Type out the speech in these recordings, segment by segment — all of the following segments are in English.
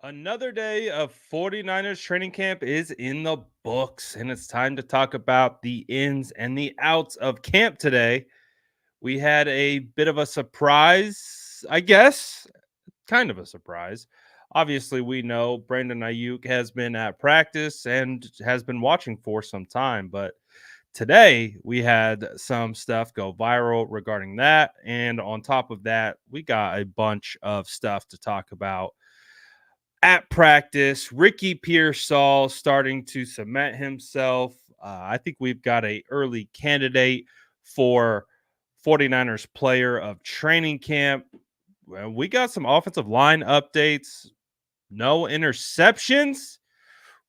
Another day of 49ers training camp is in the books, and it's time to talk about the ins and the outs of camp today. We had a bit of a surprise, I guess, kind of a surprise. Obviously, we know Brandon Aiyuk has been at practice and has been watching for some time, but today we had some stuff go viral regarding that. And on top of that, we got a bunch of stuff to talk about at practice. Ricky Pearsall starting to cement himself. I think we've got a early candidate for 49ers player of training camp. Well, we got some offensive line updates. No interceptions.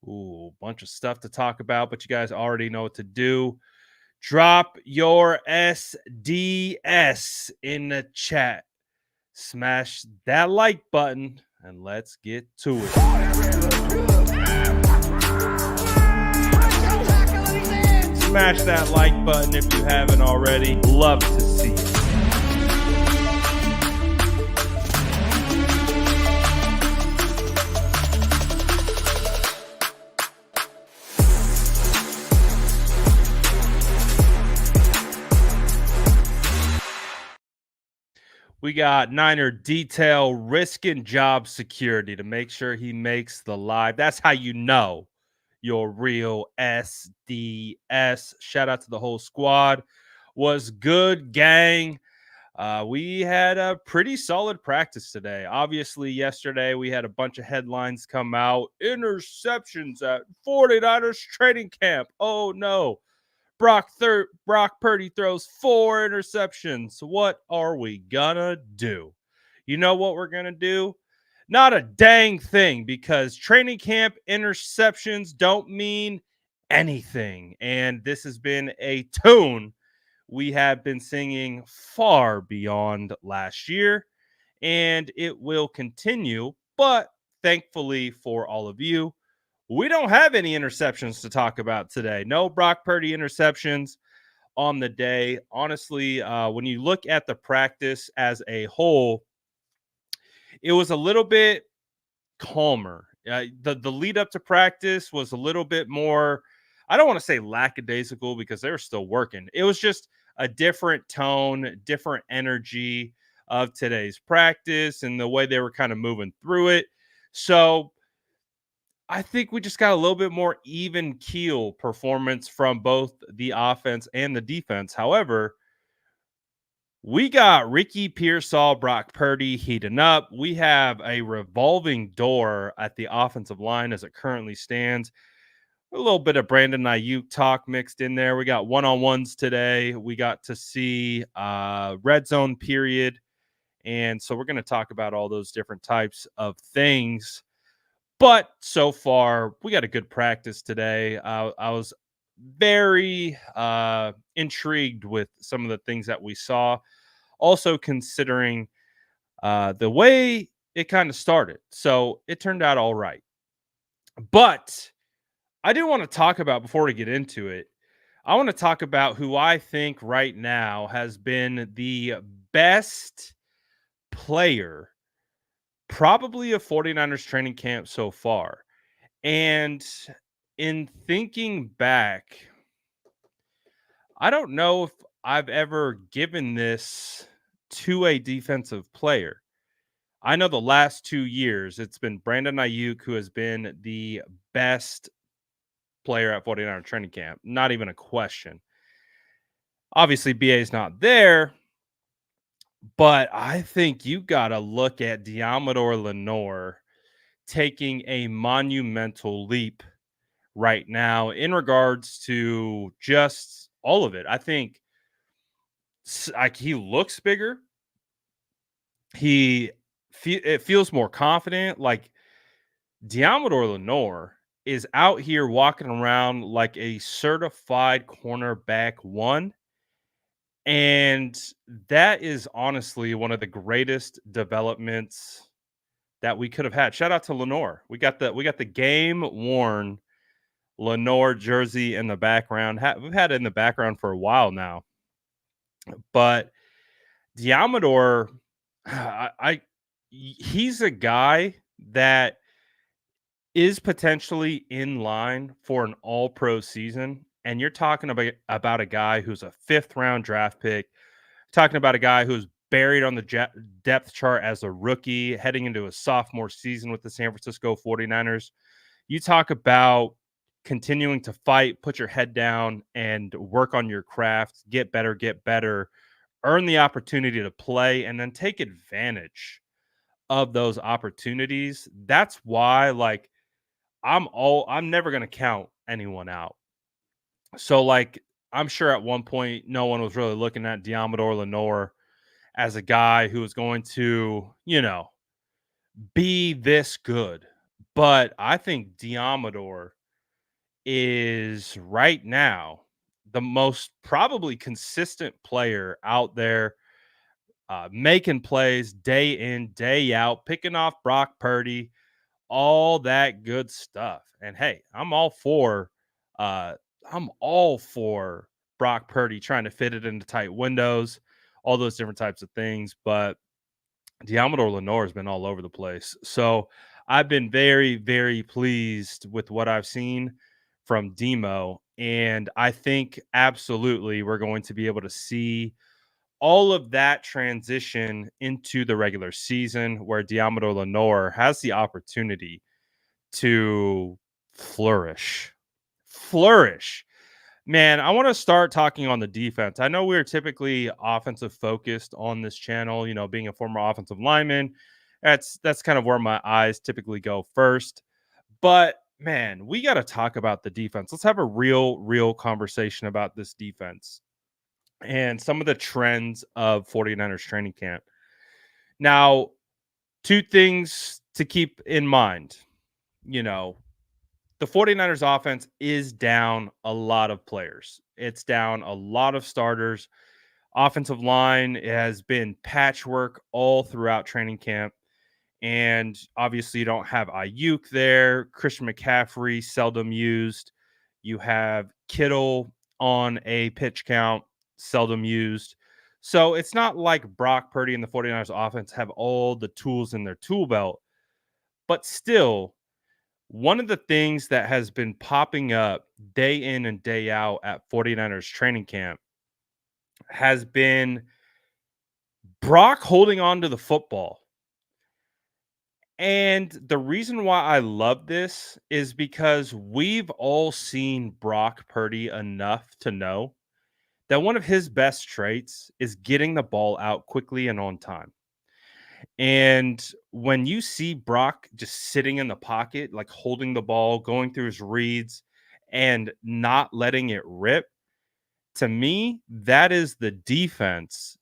Ooh, bunch of stuff to talk about, but you guys already know what to do. Drop your SDS in the chat. Smash that like button and let's get to it. Smash that like button if you haven't already. Love to see it. We got Niner Detail risking job security to make sure he makes the live. That's how you know your real SDS. Shout out to the whole squad. Was good, gang. We had a pretty solid practice today. Obviously, yesterday we had a bunch of headlines come out. Interceptions at 49ers training camp. Oh no. Brock Purdy throws 4 interceptions. What are we gonna do? You know what we're gonna do? Not a dang thing, because training camp interceptions don't mean anything. And this has been a tune we have been singing far beyond last year, and it will continue. But thankfully for all of you, we don't have any interceptions to talk about today. No Brock Purdy interceptions on the day. Honestly, when you look at the practice as a whole, it was a little bit calmer. The lead up to practice was a little bit more, I don't want to say lackadaisical, because they were still working. It was just a different tone, different energy of today's practice and the way they were kind of moving through it. So I think we just got a little bit more even keel performance from both the offense and the defense. However, we got Ricky Pearsall, Brock Purdy heating up. We have a revolving door at the offensive line as it currently stands. A little bit of Brandon Aiyuk talk mixed in there. We got one-on-ones today. We got to see red zone period. And so we're going to talk about all those different types of things. But so far, we got a good practice today. I was very intrigued with some of the things that we saw. Also, considering the way it kind of started. So it turned out all right. But I do want to talk about, before we get into it, I want to talk about who I think right now has been the best player, probably of 49ers training camp so far. And in thinking back, I don't know if I've ever given this to a defensive player. I know the last 2 years, it's been Brandon Aiyuk who has been the best player at 49er training camp. Not even a question. Obviously, BA is not there, but I think you got to look at Diamador Lenore taking a monumental leap right now in regards to just all of it. I think like he looks bigger. It feels more confident. Like Diamador Lenore is out here walking around like a certified cornerback one. And that is honestly one of the greatest developments that we could have had. Shout out to Lenore. We got the game worn Lenore jersey in the background. We've had it in the background for a while now. But Diamador, he's a guy that is potentially in line for an all pro season. And you're talking about a guy who's a fifth round draft pick, talking about a guy who's buried on the depth chart as a rookie heading into a sophomore season with the San Francisco 49ers. You talk about continuing to fight, put your head down, and work on your craft, get better, earn the opportunity to play, and then take advantage of those opportunities. That's why, like, I'm never gonna count anyone out. So, like, I'm sure at one point no one was really looking at Diamador Lenore as a guy who was going to, be this good. But I think Diamador is right now the most probably consistent player out there, making plays day in, day out, picking off Brock Purdy, all that good stuff. And hey, uh I'm all for Brock Purdy trying to fit it into tight windows, all those different types of things. But Diamador Lenore has been all over the place. So I've been very, very pleased with what I've seen from Demo. And I think absolutely we're going to be able to see all of that transition into the regular season where Diamador Lenore has the opportunity to flourish. Flourish. Man, I want to start talking on the defense. I know we're typically offensive focused on this channel, being a former offensive lineman. That's kind of where my eyes typically go first. But man, we got to talk about the defense. Let's have a real conversation about this defense and some of the trends of 49ers training camp. Now, two things to keep in mind. You know, the 49ers offense is down a lot of players. It's down a lot of starters. Offensive line has been patchwork all throughout training camp. And obviously, you don't have Aiyuk there. Christian McCaffrey, seldom used. You have Kittle on a pitch count, seldom used. So it's not like Brock Purdy and the 49ers offense have all the tools in their tool belt. But still, one of the things that has been popping up day in and day out at 49ers training camp has been Brock holding on to the football. And the reason why I love this is because we've all seen Brock Purdy enough to know that one of his best traits is getting the ball out quickly and on time. And when you see Brock just sitting in the pocket, like holding the ball, going through his reads, and not letting it rip, to me, that is the defense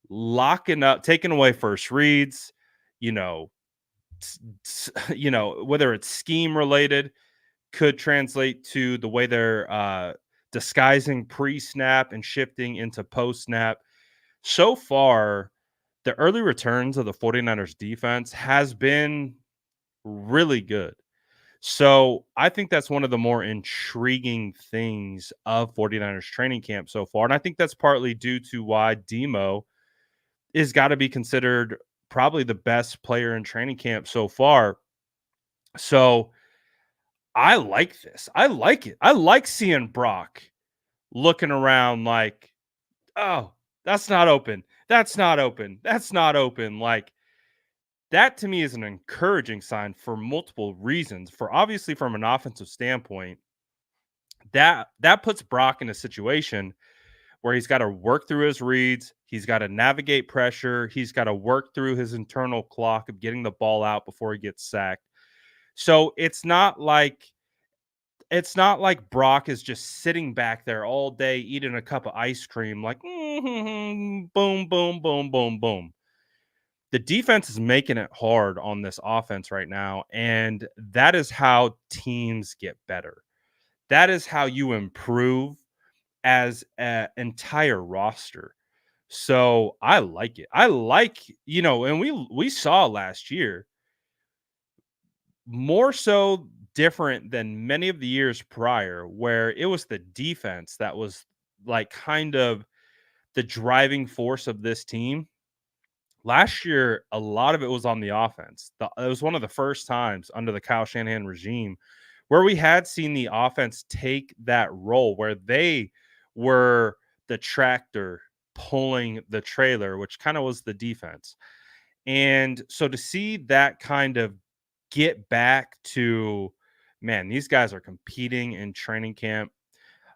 locking up, taking away first reads, you know, whether it's scheme related, could translate to the way they're disguising pre-snap and shifting into post-snap. So far, the early returns of the 49ers defense has been really good. So I think that's one of the more intriguing things of 49ers training camp so far. And I think that's partly due to why Demo is got to be considered probably the best player in training camp so far. So I like this. I like it. I like seeing Brock looking around like, oh, that's not open. That's not open. That's not open. Like, that to me is an encouraging sign for multiple reasons. For obviously from an offensive standpoint, that puts Brock in a situation where he's got to work through his reads, he's got to navigate pressure, he's got to work through his internal clock of getting the ball out before he gets sacked. So it's not like Brock is just sitting back there all day eating a cup of ice cream, like boom, boom, boom, boom, boom. The defense is making it hard on this offense right now, and that is how teams get better. That is how you improve as an entire roster. So I like it. I like, and we saw last year more so different than many of the years prior, where it was the defense that was like kind of the driving force of this team. Last year, a lot of it was on the offense. It was one of the first times under the Kyle Shanahan regime where we had seen the offense take that role where they were the tractor pulling the trailer, which kind of was the defense. And so to see that kind of get back to, man, these guys are competing in training camp.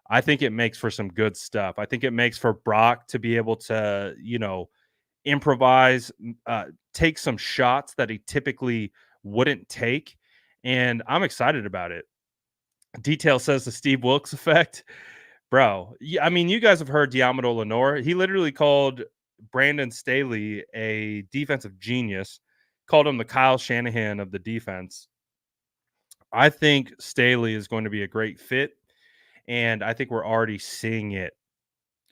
I think it makes for some good stuff. I think it makes for Brock to be able to, improvise, take some shots that he typically wouldn't take. And I'm excited about it. Detail says the Steve Wilkes effect. Bro, I mean, you guys have heard Diamond Lenore. He literally called Brandon Staley a defensive genius, called him the Kyle Shanahan of the defense. I think Staley is going to be a great fit, and I think we're already seeing it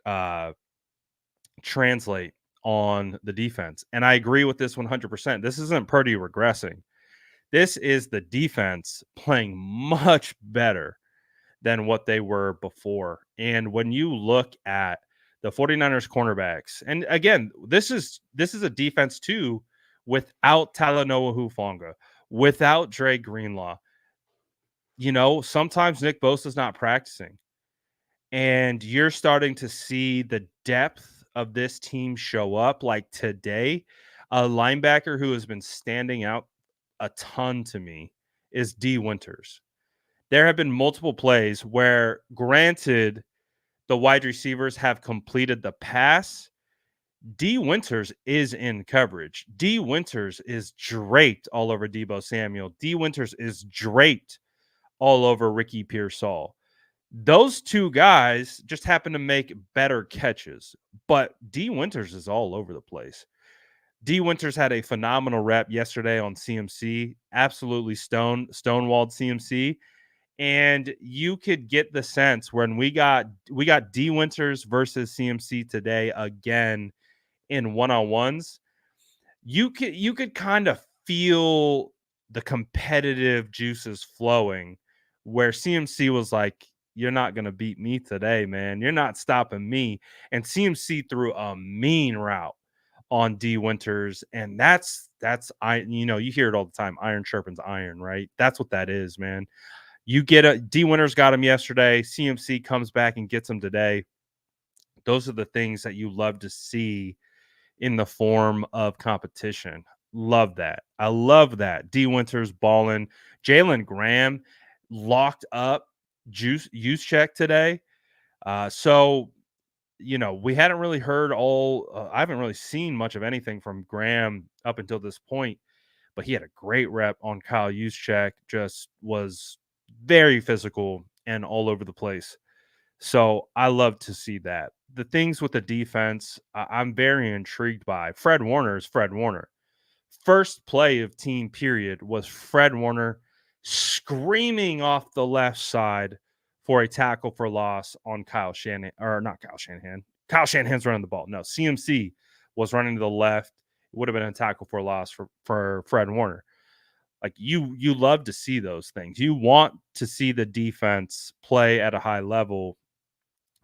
uh, translate on the defense. And I agree with this 100%. This isn't Purdy regressing. This is the defense playing much better than what they were before. And when you look at the 49ers cornerbacks, and again, this is a defense too without Talanoa Hufanga, without Dre Greenlaw. Sometimes Nick Bosa's not practicing. And you're starting to see the depth of this team show up. Like today, a linebacker who has been standing out a ton to me is D Winters. There have been multiple plays where, granted, the wide receivers have completed the pass. D Winters is in coverage. D Winters is draped all over Debo Samuel. D Winters is draped all over Ricky Pearsall. Those two guys just happen to make better catches, but D Winters is all over the place. D Winters had a phenomenal rep yesterday on CMC, absolutely stonewalled CMC. And you could get the sense when we got D Winters versus CMC today again in one-on-ones, you could kind of feel the competitive juices flowing where CMC was like, you're not going to beat me today, man. You're not stopping me. And CMC threw a mean route on D Winters, and that's you hear it all the time, iron sharpens iron, right? That's what that is, man. You get a D Winters got him yesterday. CMC comes back and gets him today. Those are the things that you love to see in the form of competition. Love that. I love that. D Winters balling. Jalen Graham locked up use check today. We hadn't really heard I haven't really seen much of anything from Graham up until this point, but he had a great rep on Kyle Juszczyk, just was very physical and all over the place. So I love to see that. The things with the defense, I'm very intrigued by. Fred Warner is Fred Warner. First play of team period was Fred Warner screaming off the left side for a tackle for loss on Kyle Shanahan, or not Kyle Shanahan. Kyle Shanahan's running the ball. No, CMC was running to the left. It would have been a tackle for loss for Fred Warner. Like you love to see those things. You want to see the defense play at a high level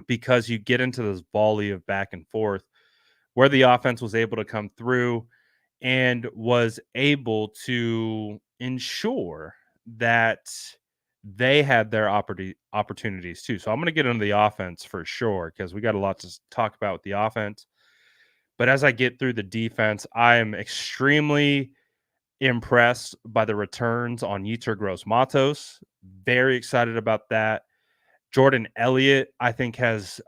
because you get into this volley of back and forth where the offense was able to come through and was able to ensure that they had their opportunities too. So I'm going to get into the offense for sure because we got a lot to talk about with the offense. But as I get through the defense, I am extremely impressed by the returns on Yetur Gross-Matos. Very excited about that. Jordan Elliott, I think, has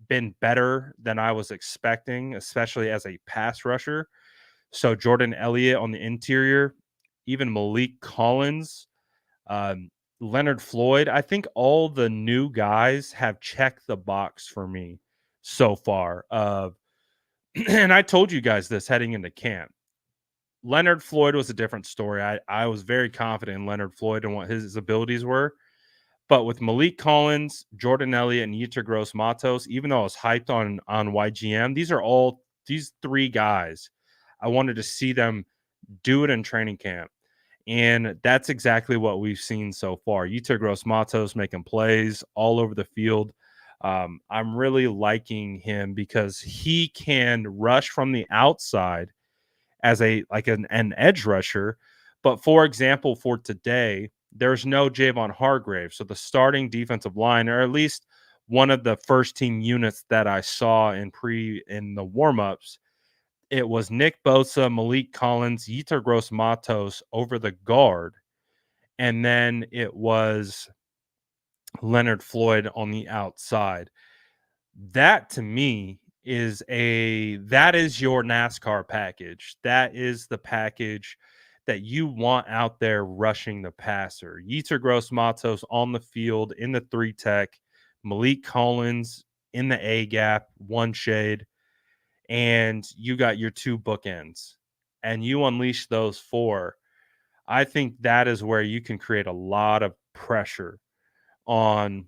been better than I was expecting, especially as a pass rusher. So Jordan Elliott on the interior, even Malik Collins, Leonard Floyd. I think all the new guys have checked the box for me so far. And I told you guys this heading into camp. Leonard Floyd was a different story. I was very confident in Leonard Floyd and what his abilities were. But with Malik Collins, Jordan Elliott, and Yetur Gross-Matos, even though I was hyped on YGM, these three guys. I wanted to see them do it in training camp. And that's exactly what we've seen so far. Yetur Gross-Matos making plays all over the field. I'm really liking him because he can rush from the outside as an edge rusher. But for example, for today, there's no Javon Hargrave. So the starting defensive line, or at least one of the first team units that I saw in the warmups, it was Nick Bosa, Malik Collins, Yetur Gross Matos over the guard, and then it was Leonard Floyd on the outside. That to me that is your NASCAR package. That is the package that you want out there rushing the passer. Yetur Gross Matos on the field in the 3 tech, Malik Collins in the A gap, one shade, and you got your two bookends. And you unleash those four. I think that is where you can create a lot of pressure on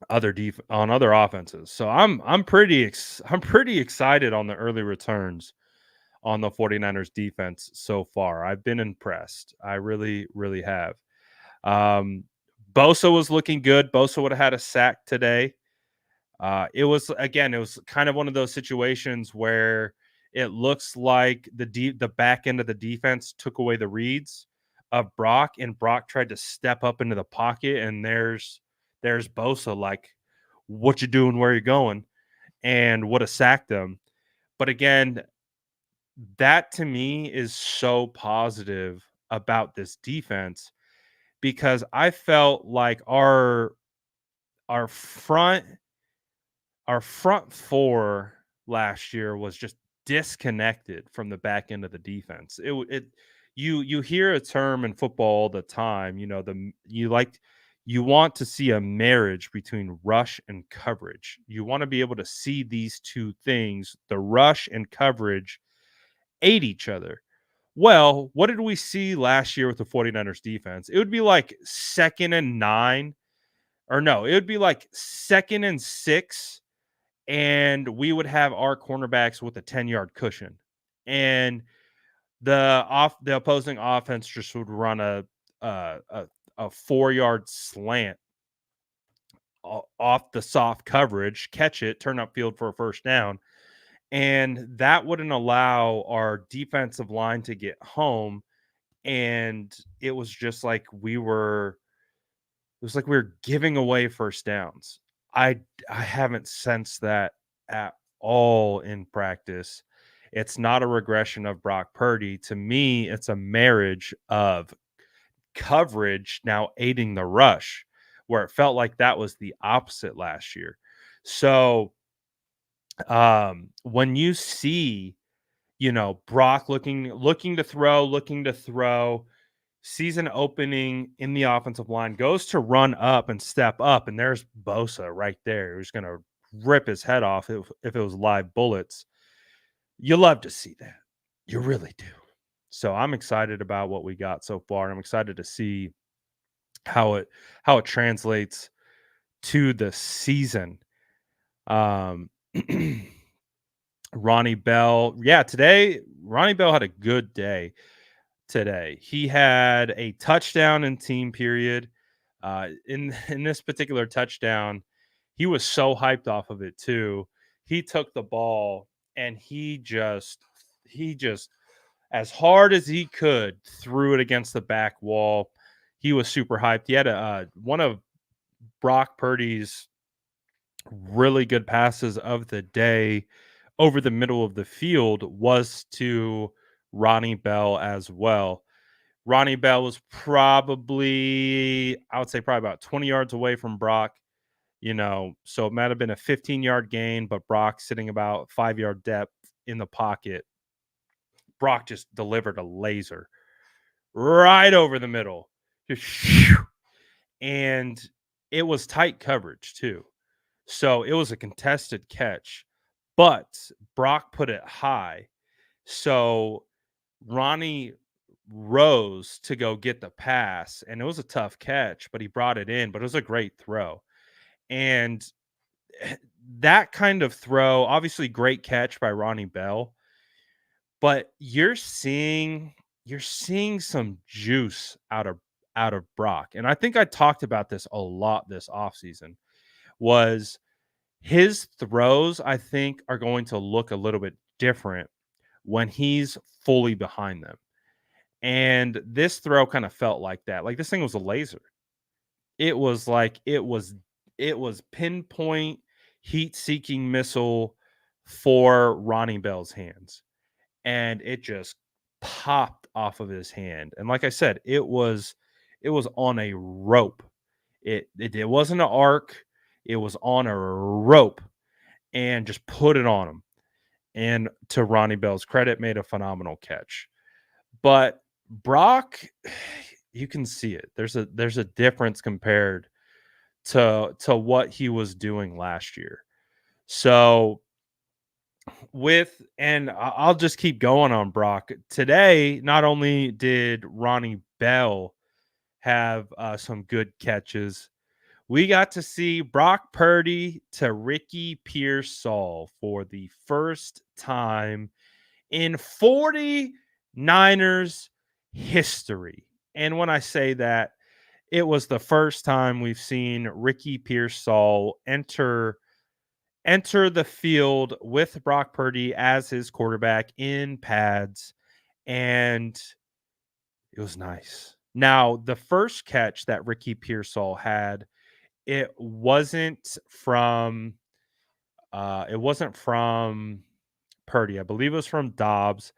on other offenses. So I'm pretty excited on the early returns on the 49ers defense so far. I've been impressed. I really have. Um Bosa was looking good. Bosa would have had a sack today. It was kind of one of those situations where it looks like the back end of the defense took away the reads of Brock, and Brock tried to step up into the pocket, and there's Bosa like, what you doing, where you going, and would have sacked him. But again, that to me is so positive about this defense, because I felt like our front our front four last year was just disconnected from the back end of the defense. You hear a term in football all the time, you want to see a marriage between rush and coverage. You want to be able to see these two things, the rush and coverage, aid each other. Well, what did we see last year with the 49ers defense? It would be like second and 9, or no, it would be like second and 6, and we would have our cornerbacks with a 10-yard cushion, and the opposing offense just would run a a 4-yard slant off the soft coverage, catch it, turn upfield for a first down, and that wouldn't allow our defensive line to get home. And it was just like we were giving away first downs. I haven't sensed that at all in practice. It's not a regression of Brock Purdy. To me, it's a marriage of coverage now aiding the rush, where it felt like that was the opposite last year. So when you see, Brock looking to throw, season opening in the offensive line, goes to run up and step up, and there's Bosa right there who's going to rip his head off if it was live bullets. You love to see that. You really do. So I'm excited about what we got so far, and I'm excited to see how it translates to the season. Um Ronnie Bell. Yeah, today Ronnie Bell had a good day today. He had a touchdown in team period. In this particular touchdown, he was so hyped off of it too. He took the ball and he just as hard as he could threw it against the back wall. He was super hyped. He had one of Brock Purdy's really good passes of the day over the middle of the field was to Ronnie Bell as well. Ronnie Bell was I would say probably about 20 yards away from Brock, so it might have been a 15-yard gain, but Brock sitting about 5-yard depth in the pocket. Brock just delivered a laser right over the middle. And it was tight coverage too. So it was a contested catch, but Brock put it high. So Ronnie rose to go get the pass, and it was a tough catch, but he brought it in, but it was a great throw. And that kind of throw, obviously great catch by Ronnie Bell, but you're seeing some juice out of Brock. And I think I talked about this a lot this offseason, was his throws, I think, are going to look a little bit different when he's fully behind them. And this throw kind of felt like that. Like this thing was a laser. It was like it was pinpoint heat-seeking missile for Ronnie Bell's hands, and it just popped off of his hand. And like I said, it was on a rope. It wasn't an arc. It was on a rope and just put it on him. And to Ronnie Bell's credit, made a phenomenal catch. But Brock, you can see it. There's a difference compared to what he was doing last year. So I'll just keep going on Brock. Today, not only did Ronnie Bell have some good catches, we got to see Brock Purdy to Ricky Pearsall for the first time in 49ers history. And when I say that, it was the first time we've seen Ricky Pearsall enter the field with Brock Purdy as his quarterback in pads, and it was nice. Now, the first catch that Ricky Pearsall had, it wasn't from Purdy. I believe it was from Dobbs.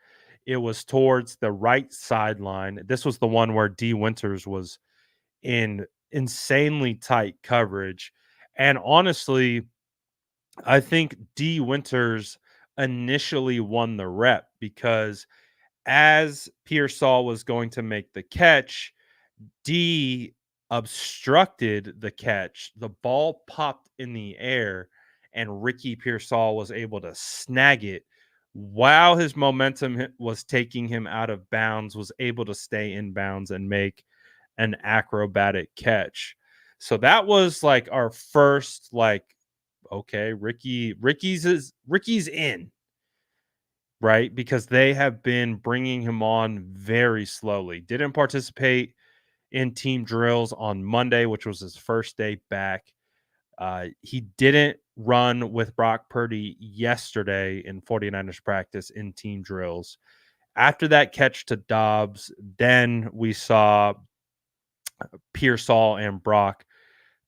It was towards the right sideline. This was the one where D Winters was in insanely tight coverage. And honestly, I think D Winters initially won the rep because as Pearsall was going to make the catch, D obstructed the catch. The ball popped in the air, and Ricky Pearsall was able to snag it while his momentum was taking him out of bounds, was able to stay in bounds and make an acrobatic catch. So that was like our first like, okay, Ricky's in, right? Because they have been bringing him on very slowly. Didn't participate in team drills on Monday, which was his first day back. He didn't run with Brock Purdy yesterday in 49ers practice in team drills. After that catch to Dobbs, then we saw Pearsall and Brock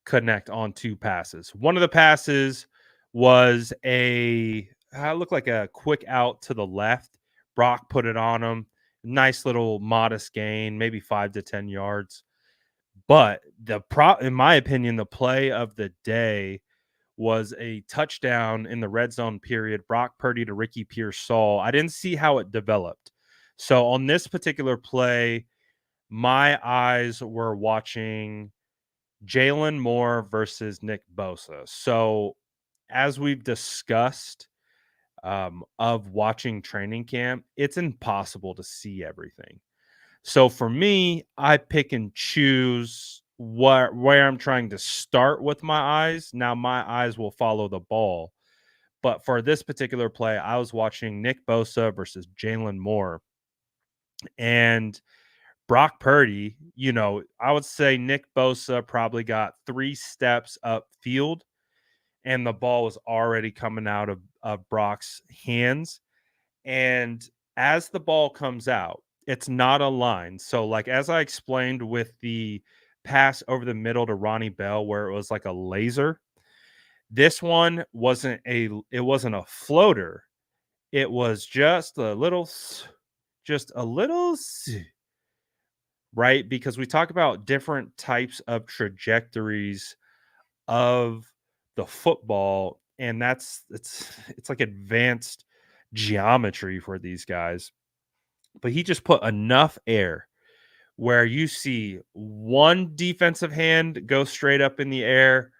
connect on two passes. One of the passes was looked like a quick out to the left. Brock put it on him. Nice little modest gain, maybe 5 to 10 yards. But in my opinion, the play of the day was a touchdown in the red zone period. Brock Purdy to Ricky Pearsall. I didn't see how it developed. So on this particular play, my eyes were watching Jalen Moore versus Nick Bosa. So as we've discussed of watching training camp, it's impossible to see everything. So for me, I pick and choose where I'm trying to start with my eyes. Now my eyes will follow the ball. But for this particular play, I was watching Nick Bosa versus Jalen Moore. And Brock Purdy, I would say Nick Bosa probably got 3 steps upfield, and the ball was already coming out of Brock's hands. And as the ball comes out, it's not a line. So, like as I explained with the pass over the middle to Ronnie Bell, where it was like a laser, this one wasn't a floater. It was just a little, right? Because we talk about different types of trajectories of the football, and it's like advanced geometry for these guys. But he just put enough air where you see one defensive hand go straight up in the air,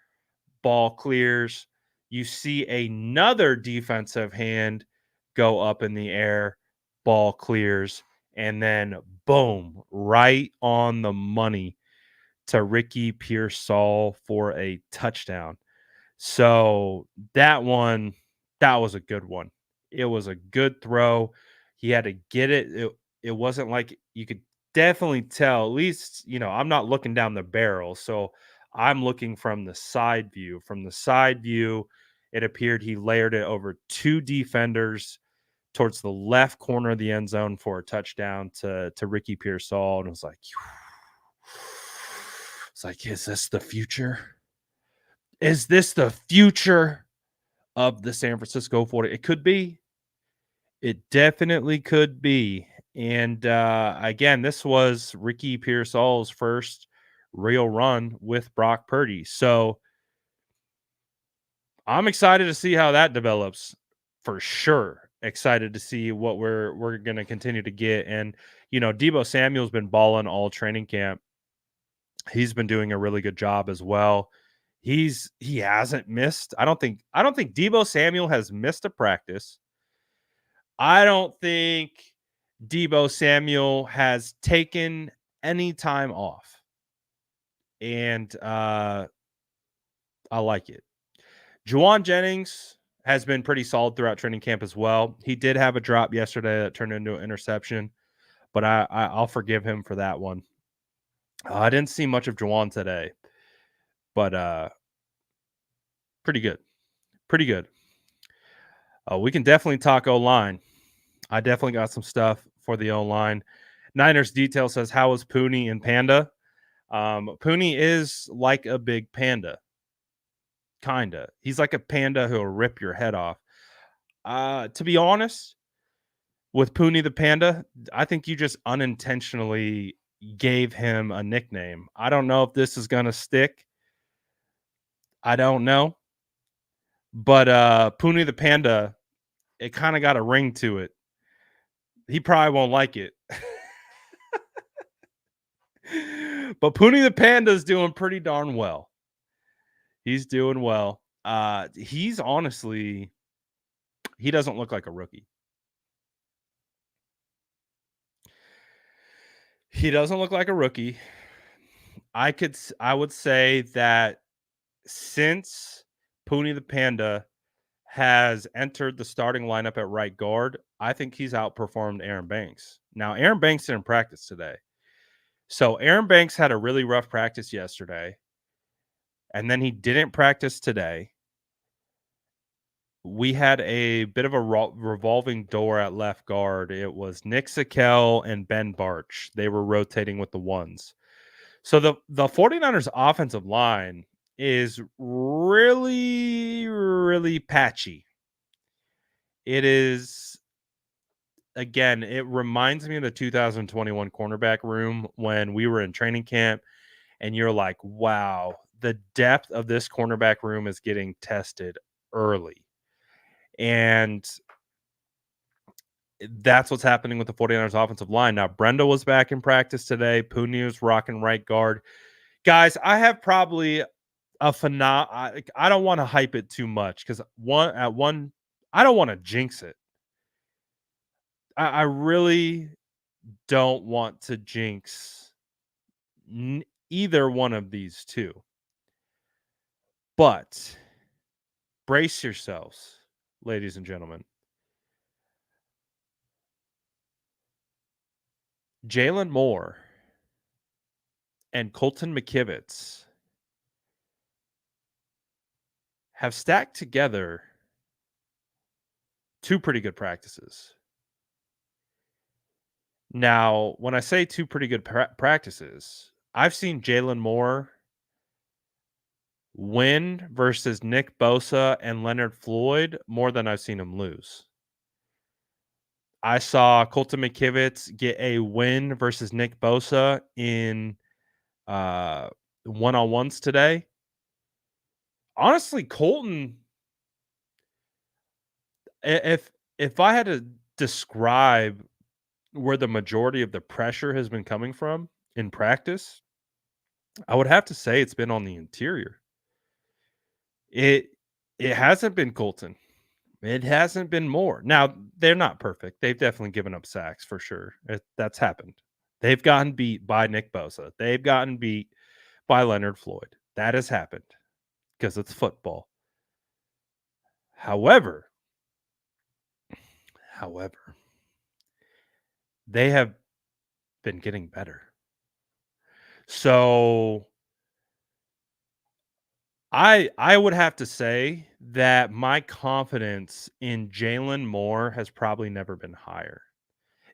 ball clears. You see another defensive hand go up in the air, ball clears, and then boom, right on the money to Ricky Pearsall for a touchdown. So that was a good one. It was a good throw. He had to get it. It wasn't like you could definitely tell, at least, I'm not looking down the barrel. So I'm looking from the side view. From the side view, it appeared he layered it over 2 defenders towards the left corner of the end zone for a touchdown to Ricky Pearsall, and it was like, it's like, is this the future? Is this the future of the San Francisco 40? It could be. It definitely could be. And again, this was Ricky Pearsall's first real run with Brock Purdy. So I'm excited to see how that develops for sure. Excited to see what we're gonna continue to get. And Debo Samuel's been balling all training camp. He's been doing a really good job as well. He hasn't missed. I don't think Debo Samuel has missed a practice. I don't think Debo Samuel has taken any time off. And I like it. Juwan Jennings has been pretty solid throughout training camp as well. He did have a drop yesterday that turned into an interception, but I'll forgive him for that one. I didn't see much of Juwan today, but pretty good. Pretty good. We can definitely talk O-line. I definitely got some stuff for the O-line. Niners Detail says, how is Pooney and Panda? Pooney is like a big panda. Kinda. He's like a panda who'll rip your head off. To be honest, with Pooney the Panda, I think you just unintentionally gave him a nickname. I don't know if this is gonna stick. I don't know. But Pooney the Panda, it kind of got a ring to it. He probably won't like it. But Pooney the Panda is doing pretty darn well. He's doing well. He's honestly, he doesn't look like a rookie. He doesn't look like a rookie. I would say that since Pooney the Panda has entered the starting lineup at right guard, I think he's outperformed Aaron Banks. Now, Aaron Banks didn't practice today. So Aaron Banks had a really rough practice yesterday, and then he didn't practice today. We had a bit of a revolving door at left guard. It was Nick Sakel and Ben Barch. They were rotating with the ones. So the 49ers offensive line is really, really patchy. It is, again, it reminds me of the 2021 cornerback room when we were in training camp and you're like, wow, the depth of this cornerback room is getting tested early. And that's what's happening with the 49ers offensive line. Now, Brenda was back in practice today. Pooney was rocking right guard. Guys, I have probably I don't want to hype it too much because I don't want to jinx it. I really don't want to jinx either one of these two. But brace yourselves, ladies and gentlemen. Jalen Moore and Colton McKivitz have stacked together two pretty good practices. Now, when I say two pretty good practices, I've seen Jalen Moore win versus Nick Bosa and Leonard Floyd more than I've seen him lose. I saw Colton McKivitz get a win versus Nick Bosa in one-on-ones today. Honestly, Colton, if I had to describe where the majority of the pressure has been coming from in practice, I would have to say it's been on the interior. It hasn't been Colton. It hasn't been Moore. Now, they're not perfect. They've definitely given up sacks for sure. That's happened. They've gotten beat by Nick Bosa. They've gotten beat by Leonard Floyd. That has happened because it's football. However, they have been getting better. So I would have to say that my confidence in Jalen Moore has probably never been higher.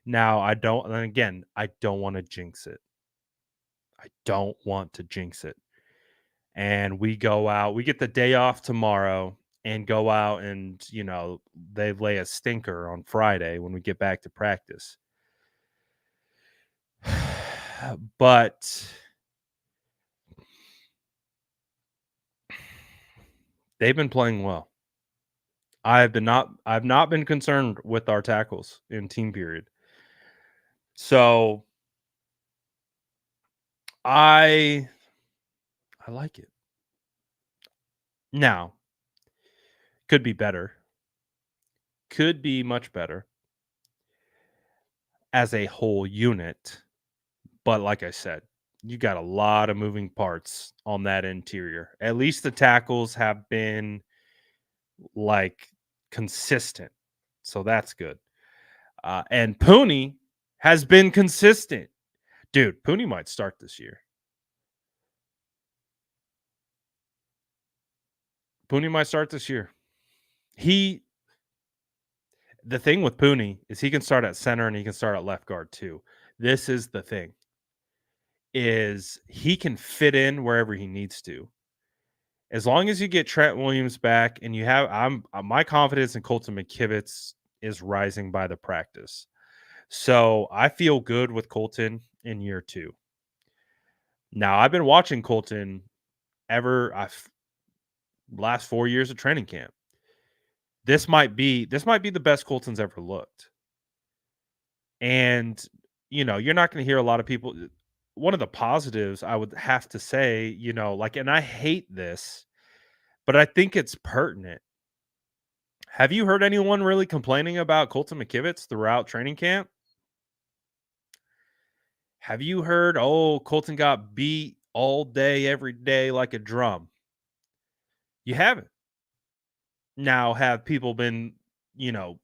Now, I don't and again, I don't wanna jinx it. I don't want to jinx it. And we go out, we get the day off tomorrow and go out and, they lay a stinker on Friday when we get back to practice. But they've been playing well. I've not been concerned with our tackles in team period. So I I like it. Now, could be better. Could be much better as a whole unit. But like I said, you got a lot of moving parts on that interior. At least the tackles have been like consistent. So that's good. And Pooney has been consistent. Dude, Pooney might start this year. Pooney might start this year. He The thing with Pooney is he can start at center and he can start at left guard too. This is the thing, is he can fit in wherever he needs to. As long as you get Trent Williams back and you have my confidence in Colton McKivitz is rising by the practice. So I feel good with Colton in year 2. Now I've been watching Colton I've last 4 years of training camp. This might be the best Colton's ever looked. And, you're not gonna hear a lot of people one of the positives I would have to say, and I hate this, but I think it's pertinent. Have you heard anyone really complaining about Colton McKivitz throughout training camp? Have you heard, "Oh, Colton got beat all day, every day like a drum"? You haven't. Now, have people been, you know,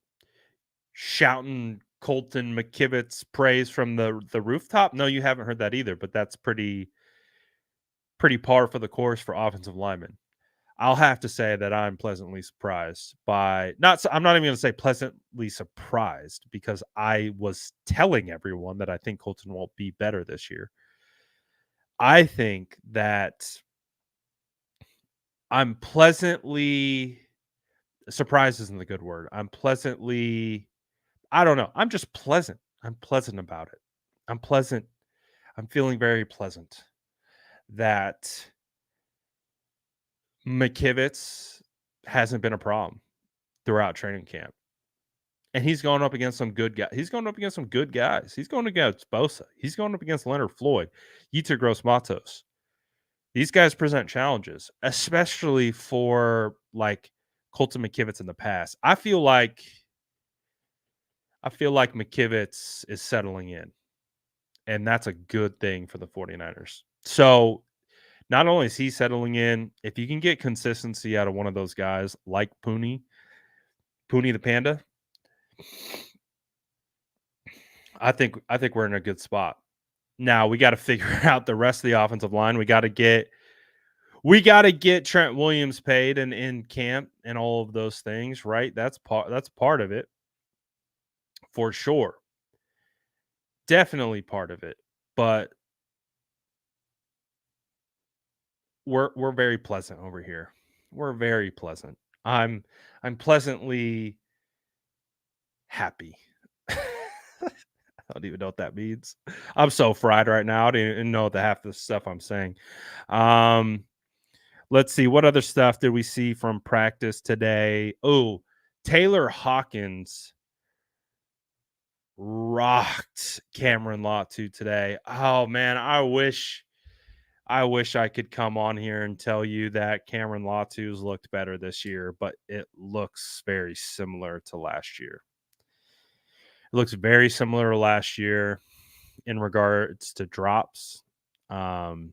shouting Colton McKivitz praise from the rooftop? No, you haven't heard that either, but that's pretty par for the course for offensive linemen. I'll have to say that I'm pleasantly surprised by I'm not even gonna say pleasantly surprised because I was telling everyone that I think Colton will be better this year. I think that I'm pleasantly surprised isn't the good word. I don't know. I'm just pleasant. I'm pleasant about it. I'm pleasant. I'm feeling very pleasant that McKivitz hasn't been a problem throughout training camp. And he's going up against some good guys. He's going up against some good guys. He's going against Bosa. He's going up against Leonard Floyd, Yetur Gross Matos. These guys present challenges, especially for like Colton McKivitz in the past. I feel like McKivitz is settling in, and that's a good thing for the 49ers. So not only is he settling in, if you can get consistency out of one of those guys like Pooney the Panda, I think we're in a good spot. Now we got to figure out the rest of the offensive line. We got to get Trent Williams paid and in camp and all of those things, right? That's part of it for sure. Definitely part of it. But we're very pleasant over here. We're very pleasant. I'm pleasantly happy. I don't even know what that means. I'm so fried right now. I don't even know the half the stuff I'm saying. Um, let's see. What other stuff did we see from practice today? Oh, Taylor Hawkins rocked Cameron Latu today. Oh man, I wish I could come on here and tell you that Cameron Latu's looked better this year, but it looks very similar to last year. It looks very similar to last year in regards to drops. Um,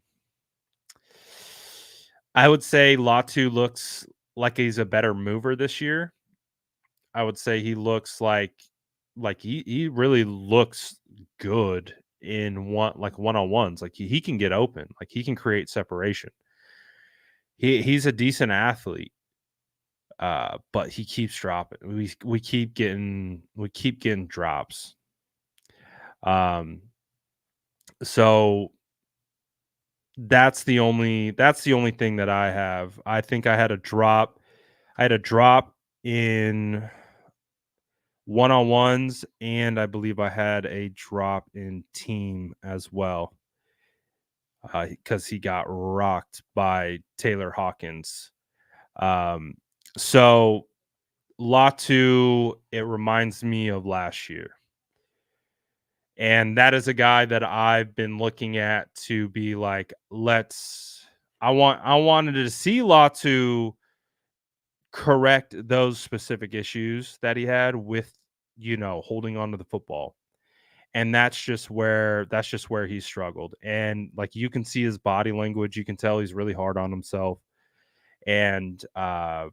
I would say Latu looks like he's a better mover this year. I would say he looks like he really looks good in one on ones. Like he can get open, like he can create separation. He's a decent athlete, but he keeps dropping. We keep getting drops. Um, so that's the only thing that I have. I think I had a drop. I had a drop in one-on-ones, and I believe I had a drop in team as well, because he got rocked by Taylor Hawkins. Um, so Latu, it reminds me of last year. And that is a guy that I've been looking at to be like, I wanted to see Latu correct those specific issues that he had with, holding on to the football. And that's just where he struggled. And like you can see his body language, you can tell he's really hard on himself. And I'm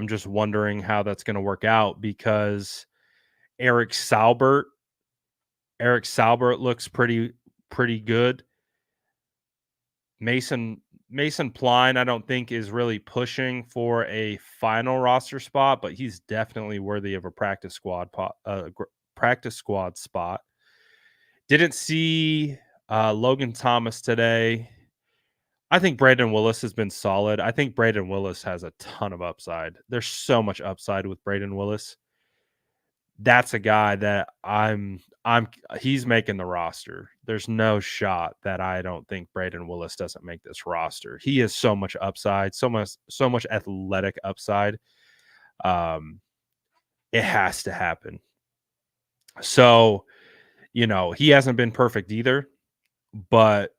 just wondering how that's going to work out because Eric Salbert Eric Salbert looks pretty good. Mason Pline, I don't think is really pushing for a final roster spot, but he's definitely worthy of a practice squad spot. Didn't see Logan Thomas today. I think Brandon Willis has been solid. I think Brandon Willis has a ton of upside. There's so much upside with Brandon Willis. That's a guy that he's making the roster. There's no shot that I don't think Braden Willis doesn't make this roster. He has so much upside, so much athletic upside. Um, it has to happen. So, he hasn't been perfect either, but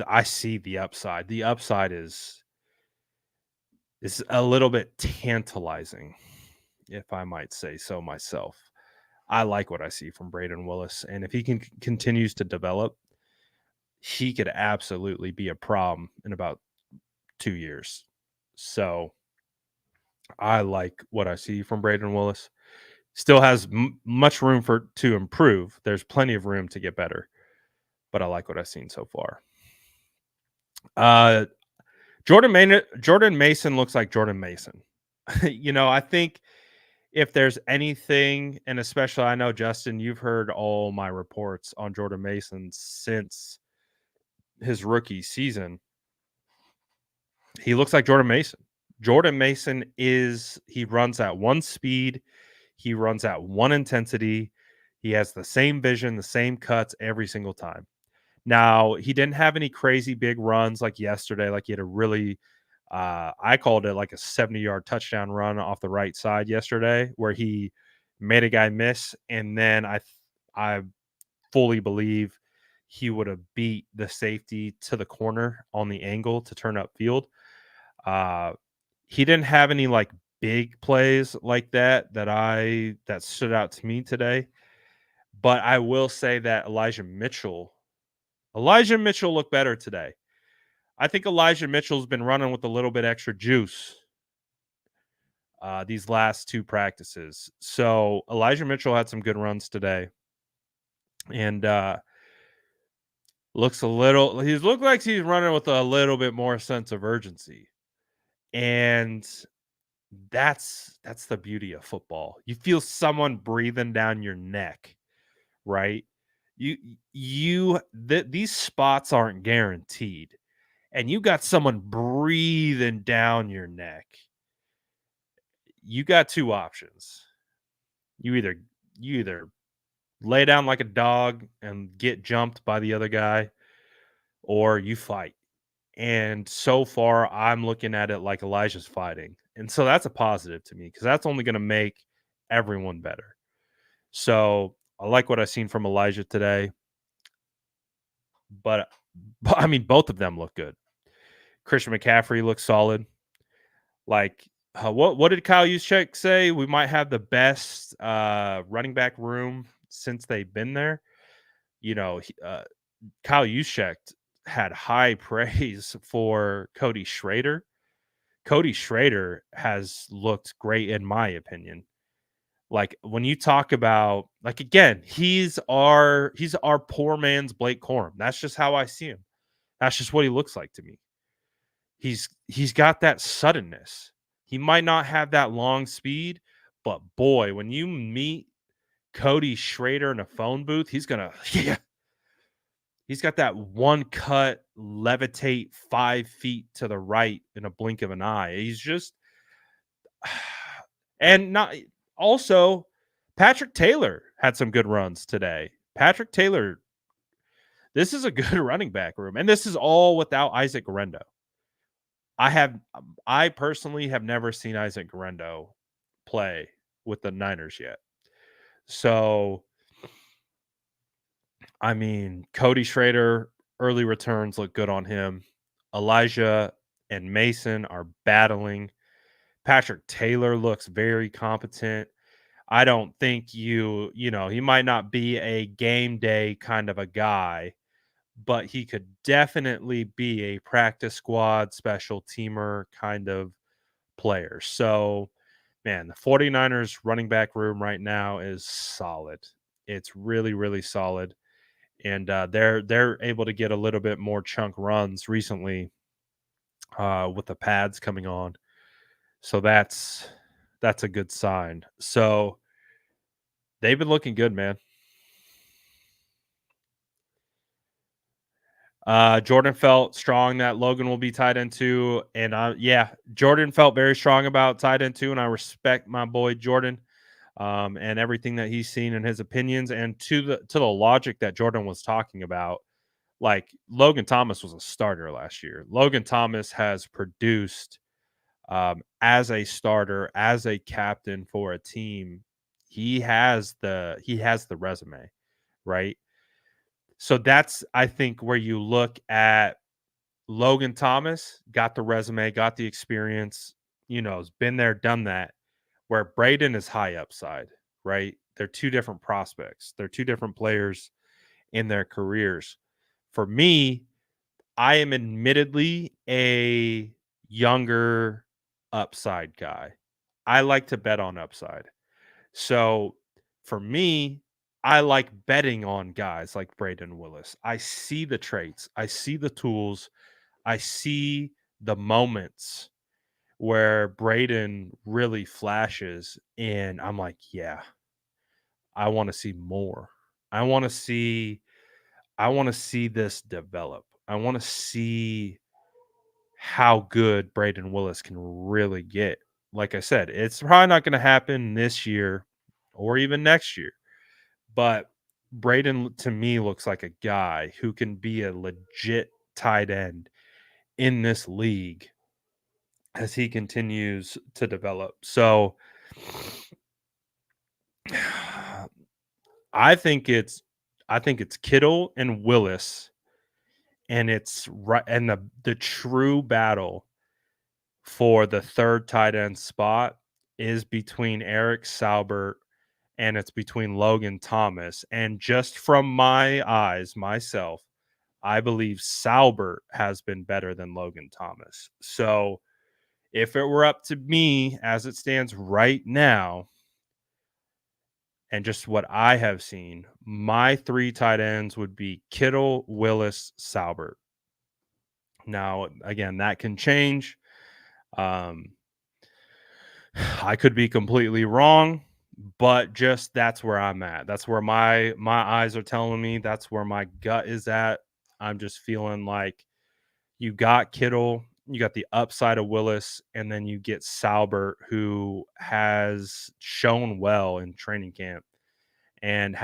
I see the upside. The upside is a little bit tantalizing, if I might say so myself. I like what I see from Braden Willis, and if he continues to develop, he could absolutely be a problem in about 2 years. So I like what I see from Braden Willis. Still has much room to improve. There's plenty of room to get better, but I like what I've seen so far. Uh, Jordan Mason looks like Jordan Mason. I think if there's anything, and especially I know Justin, you've heard all my reports on Jordan Mason since his rookie season. He looks like Jordan Mason. Jordan Mason he runs at one speed, he runs at one intensity. He has the same vision, the same cuts every single time. Now, he didn't have any crazy big runs like yesterday. Like he had a really, I called it like a 70-yard touchdown run off the right side yesterday, where he made a guy miss, and then I fully believe he would have beat the safety to the corner on the angle to turn up field. Uh, he didn't have any like big plays like that stood out to me today. But I will say that Elijah Mitchell looked better today. I think Elijah Mitchell's been running with a little bit extra juice these last two practices. So Elijah Mitchell had some good runs today, and he looked like he's running with a little bit more sense of urgency, and that's the beauty of football. You feel someone breathing down your neck, right? These spots aren't guaranteed, and you got someone breathing down your neck. You got two options. You either lay down like a dog and get jumped by the other guy, or you fight. And so far, I'm looking at it like Elijah's fighting. And so that's a positive to me because that's only going to make everyone better. So I like what I've seen from Elijah today. But I mean, both of them look good. Christian McCaffrey looks solid. Like, what did Kyle Juszczyk say? We might have the best running back room since they've been there. Kyle Juszczyk had high praise for Cody Schrader. Cody Schrader has looked great in my opinion. Like when you talk about, like, again, he's our poor man's Blake Corum. That's just how I see him. That's just what he looks like to me. He's got that suddenness. He might not have that long speed, but boy, when you meet Cody Schrader in a phone booth, he's gonna yeah. He's got that one cut, levitate 5 feet to the right in a blink of an eye. He's just and not also Patrick Taylor had some good runs today. Patrick Taylor, this is a good running back room, and this is all without Isaac Guerendo. I personally have never seen Isaac Guerendo play with the Niners yet. So, I mean, Cody Schrader, early returns look good on him. Elijah and Mason are battling. Patrick Taylor looks very competent. I don't think he might not be a game day kind of a guy, but he could definitely be a practice squad special teamer kind of player. So, man, the 49ers running back room right now is solid. It's really, really solid. And they're able to get a little bit more chunk runs recently with the pads coming on. So that's a good sign. So they've been looking good, man. Jordan felt strong that Logan will be tied into, and Jordan felt very strong about tied into, and I respect my boy Jordan, and everything that he's seen and his opinions, and to the logic that Jordan was talking about. Like Logan Thomas was a starter last year. Logan Thomas has produced as a starter, as a captain for a team. He has the resume, right? So that's, I think, where you look at Logan Thomas, got the resume, got the experience, has been there, done that, where Braden is high upside, right? They're two different prospects. They're two different players in their careers. For me, I am admittedly a younger upside guy. I like to bet on upside. So for me, I like betting on guys like Braden Willis. I see the traits, I see the tools, I see the moments where Braden really flashes, and I'm like, yeah, I want to see more. I want to see I want to see this develop. I want to see how good Braden Willis can really get. Like I said, it's probably not going to happen this year or even next year. But Braden to me looks like a guy who can be a legit tight end in this league as he continues to develop. So I think it's Kittle and Willis, and it's right, and the true battle for the third tight end spot is between Eric Saubert and it's between Logan Thomas. And just from my eyes, myself, I believe Saubert has been better than Logan Thomas. So if it were up to me as it stands right now, and just what I have seen, my three tight ends would be Kittle, Willis, Saubert. Now, again, that can change. I could be completely wrong, but just that's where I'm at. That's where my eyes are telling me. That's where my gut is at. I'm just feeling like you got Kittle, you got the upside of Willis, and then you get Saubert, who has shown well in training camp and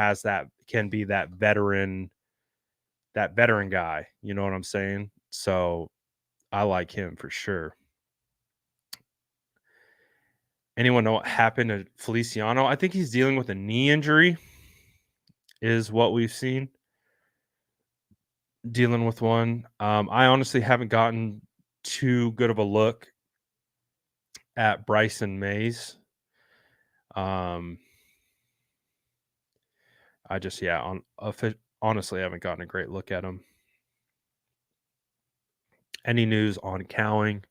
can be that veteran guy. You know what I'm saying? So I like him for sure. Anyone know what happened to Feliciano? I think he's dealing with a knee injury, is what we've seen. Dealing with one. I honestly haven't gotten too good of a look at Bryson Mays. I just honestly haven't gotten a great look at him. Any news on Cowing?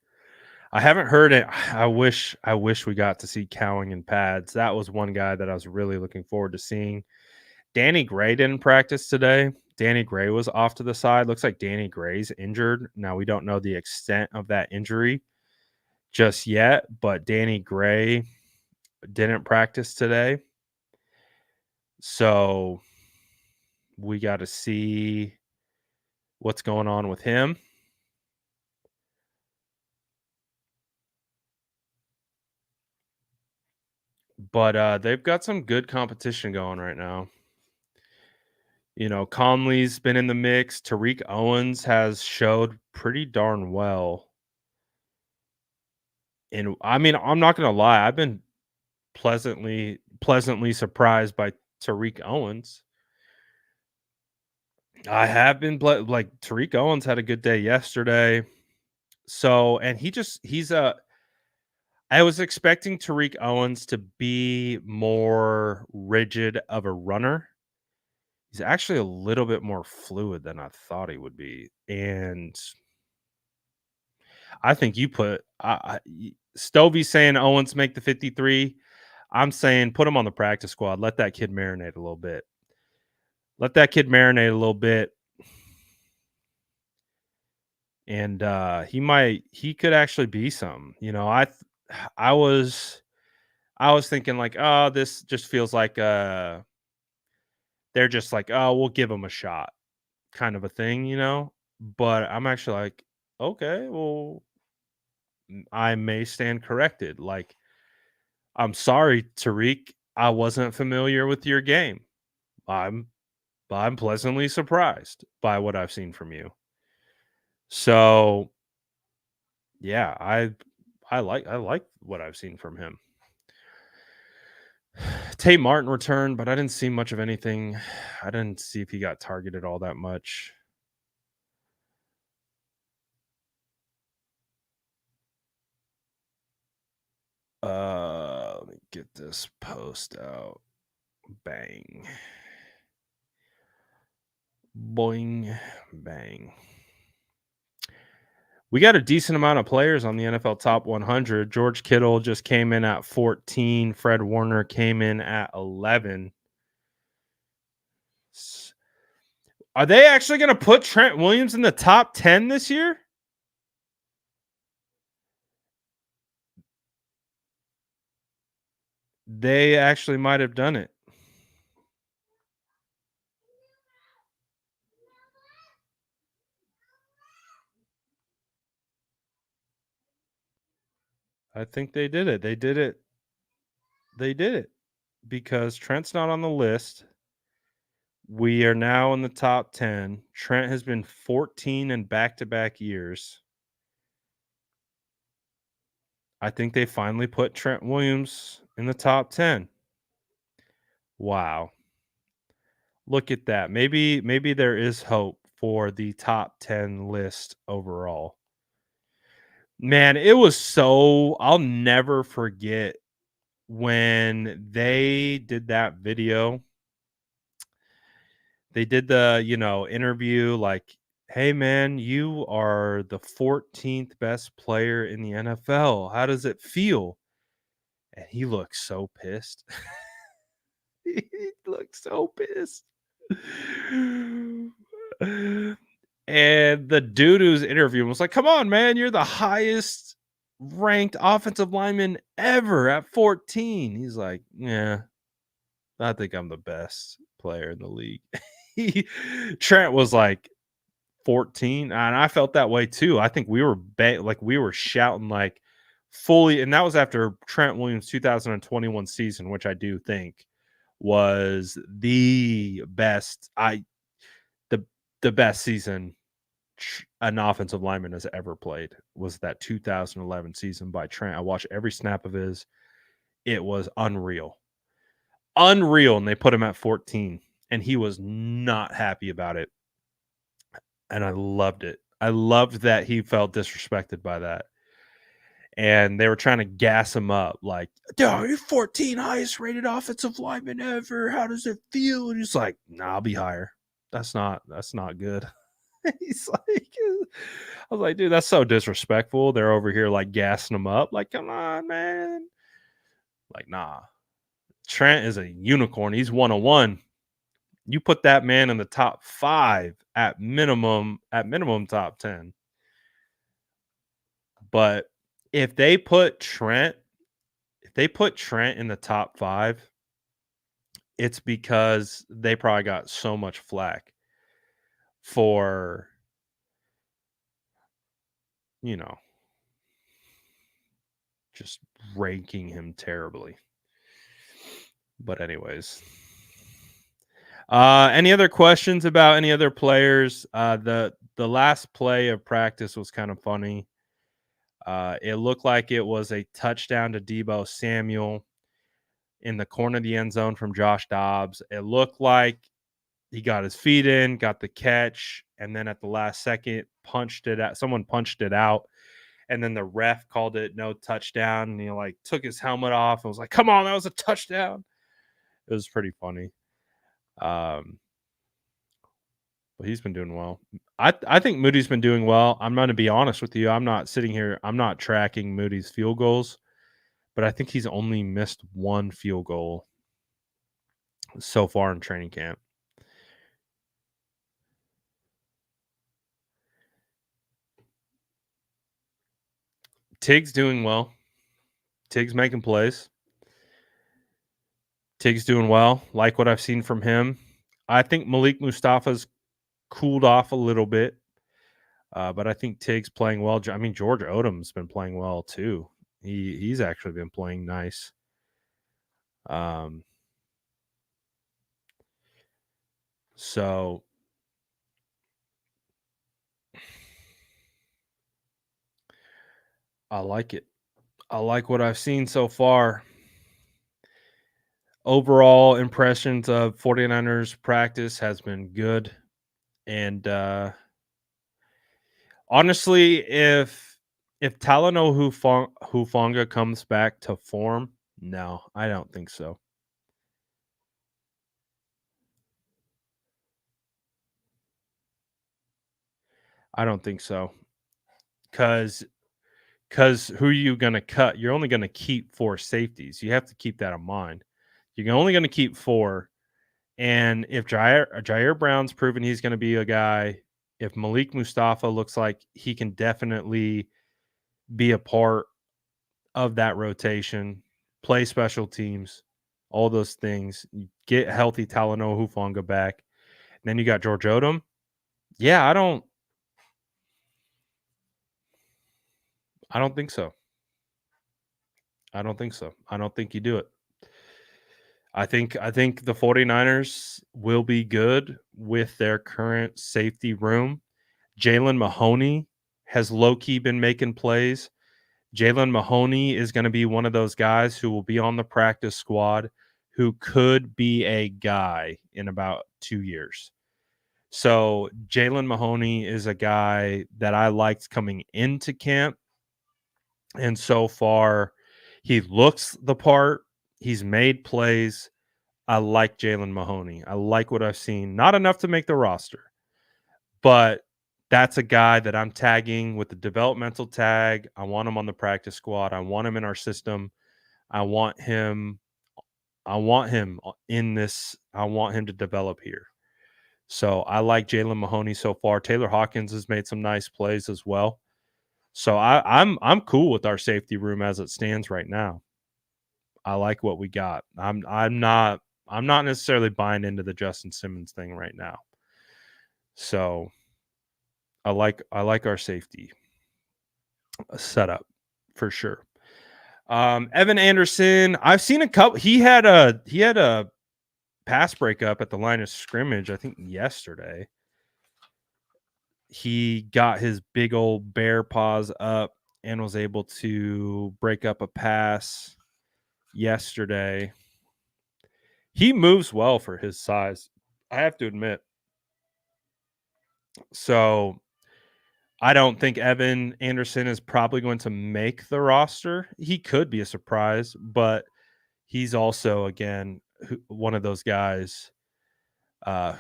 I haven't heard it. I wish we got to see Cowing in pads. That was one guy that I was really looking forward to seeing. Danny Gray didn't practice today. Danny Gray was off to the side. Looks like Danny Gray's injured. Now we don't know the extent of that injury just yet, but Danny Gray didn't practice today. So we got to see what's going on with him. But they've got some good competition going right now. Conley's been in the mix. Tariq Owens has showed pretty darn well. And I mean, I'm not gonna lie, I've been pleasantly surprised by Tariq Owens. I have been like Tariq Owens had a good day yesterday. So, and he's a I was expecting Tariq Owens to be more rigid of a runner. He's actually a little bit more fluid than I thought he would be. And I think you put Stovey saying Owens make the 53. I'm saying put him on the practice squad. Let that kid marinate a little bit. Let that kid marinate a little bit. And he could actually be some. I was thinking like, oh, this just feels like they're just like, oh, we'll give him a shot kind of a thing. But I'm actually like, okay, well, I may stand corrected. Like, I'm sorry, Tariq, I wasn't familiar with your game. I'm I'm pleasantly surprised by what I've seen from you. So, yeah, I like what I've seen from him. Tate Martin returned, but I didn't see much of anything. I didn't see if he got targeted all that much. Let me get this post out. Bang. Boing. Bang. We got a decent amount of players on the NFL top 100. George Kittle just came in at 14. Fred Warner came in at 11. Are they actually going to put Trent Williams in the top 10 this year? They actually might have done it. I think they did it. They did it. They did it because Trent's not on the list. We are now in the top 10. Trent has been 14 in back-to-back years. I think they finally put Trent Williams in the top 10. Wow. Look at that. Maybe there is hope for the top 10 list overall. Man, it was I'll never forget when they did that video. They did the, interview like, "Hey man, you are the 14th best player in the NFL. How does it feel?" And he looked so pissed. He looked so pissed. And the dude who's interviewing was like, "Come on, man, you're the highest ranked offensive lineman ever at 14." He's like, "Yeah, I think I'm the best player in the league." Trent was like 14, and I felt that way too. I think we were we were shouting like fully, and that was after Trent Williams' 2021 season, which I do think was the best. The best season an offensive lineman has ever played was that 2011 season by Trent. I watched every snap of his. It was unreal. Unreal. And they put him at 14, and he was not happy about it. And I loved it. I loved that he felt disrespected by that. And they were trying to gas him up, like, "Dude, you're 14, highest rated offensive lineman ever. How does it feel?" And he's like, "Nah, I'll be higher. That's not good." He's like, I was like, "Dude, that's so disrespectful." They're over here like gassing him up, like, "Come on, man." Like, nah. Trent is a unicorn. He's 101. You put that man in the top 5 at minimum top 10. But if they put Trent if they put Trent in the top 5, it's because they probably got so much flack for, you know, just ranking him terribly. But anyways. Any other questions about any other players? The last play of practice was kind of funny. It looked like it was a touchdown to Debo Samuel in the corner of the end zone from Josh Dobbs. It looked like he got his feet in, got the catch, and then at the last second punched it out. Someone punched it out, and then the ref called it no touchdown. And he like took his helmet off and was like, "Come on, that was a touchdown." It was pretty funny. Um, but he's been doing well. I think Moody's been doing well. I'm going to be honest with you. I'm not sitting here. I'm not tracking Moody's field goals, but I think he's only missed one field goal so far in training camp. Tig's doing well. Tig's making plays. Tig's doing well. Like what I've seen from him. I think Malik Mustafa's cooled off a little bit, but I think Tig's playing well. I mean, George Odom's been playing well too. He's actually been playing nice. So I like it. I like what I've seen so far. Overall impressions of 49ers practice has been good. And honestly, if Talanoa Hufanga comes back to form, no, I don't think so. I don't think so. Cause who are you gonna cut? You're only gonna keep 4 safeties. You have to keep that in mind. You're only gonna keep 4. And if Jair Brown's proven he's gonna be a guy, if Malik Mustafa looks like he can definitely be a part of that rotation, play special teams, all those things, you get healthy Talanoa Hufanga back, and then you got George Odom. Yeah, I don't think so. I don't think so. I don't think you do it. I think the 49ers will be good with their current safety room. Jalen Mahoney has low-key been making plays. Jalen Mahoney is going to be one of those guys who will be on the practice squad who could be a guy in about 2 years. So Jalen Mahoney is a guy that I liked coming into camp. And so far, he looks the part. He's made plays. I like Jalen Mahoney. I like what I've seen. Not enough to make the roster, but that's a guy that I'm tagging with the developmental tag. I want him on the practice squad. I want him in our system. I want him. I want him in this. I want him to develop here. So I like Jalen Mahoney so far. Taylor Hawkins has made some nice plays as well. So I'm cool with our safety room as it stands right now. I like what we got. I'm not necessarily buying into the Justin Simmons thing right now. So I like our safety setup for sure. Evan Anderson, I've seen a couple. He had a pass breakup at the line of scrimmage, I think yesterday. He got his big old bear paws up and was able to break up a pass yesterday. He moves well for his size, I have to admit. So I don't think Evan Anderson is probably going to make the roster. He could be a surprise, but he's also, again, one of those guys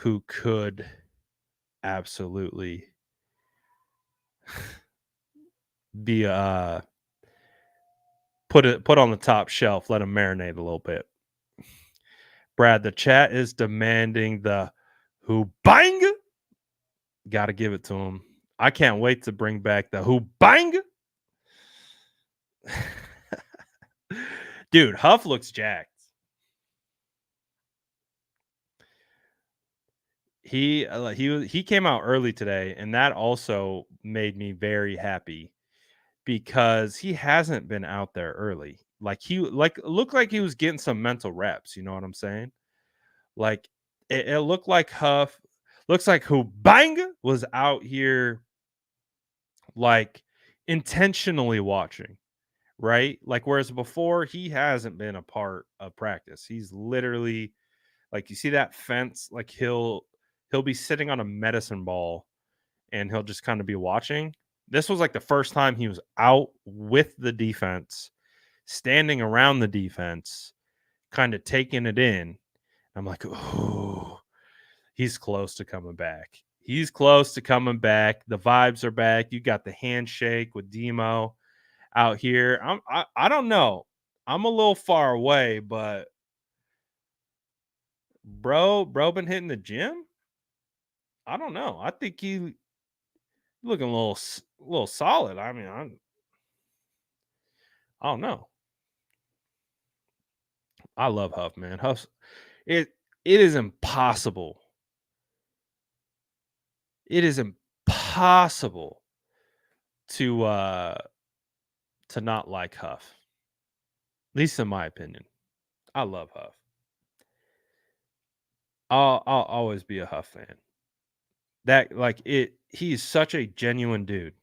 who could absolutely be put on the top shelf. Let him marinate a little bit. Brad, the chat is demanding the Who bang? Got to give it to him. I can't wait to bring back the who bang. Dude, Huff looks jacked. He came out early today, and that also made me very happy because he hasn't been out there early. Like he looked like he was getting some mental reps. You know what I'm saying? Like it looked like Huff looks like who bang was out here like intentionally watching, right? Like whereas before he hasn't been a part of practice. He's literally like you see that fence, like he'll be sitting on a medicine ball and he'll just kind of be watching. This was like the first time he was out with the defense, standing around the defense, kind of taking it in. I'm like, oh, he's close to coming back. He's close to coming back. The vibes are back. You got the handshake with Demo out here. I don't know. I'm a little far away, but bro been hitting the gym? I don't know. I think he looking a little solid. I mean, I don't know. I love Huff, man. Huff's it it is impossible. It is impossible to not like Huff. At least in my opinion. I love Huff. I'll always be a Huff fan. That like it he's such a genuine dude.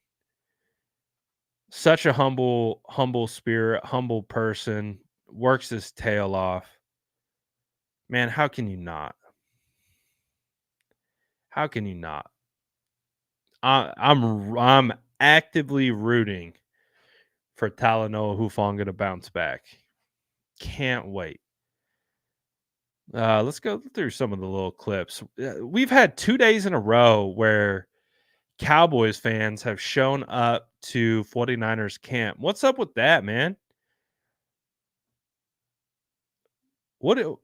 Such a humble spirit, humble person, works his tail off. Man, how can you not? How can you not? I'm actively rooting for Talanoa Hufanga to bounce back. Can't wait. Let's go through some of the little clips. We've had 2 days in a row where Cowboys fans have shown up to 49ers camp. What's up with that, man? What do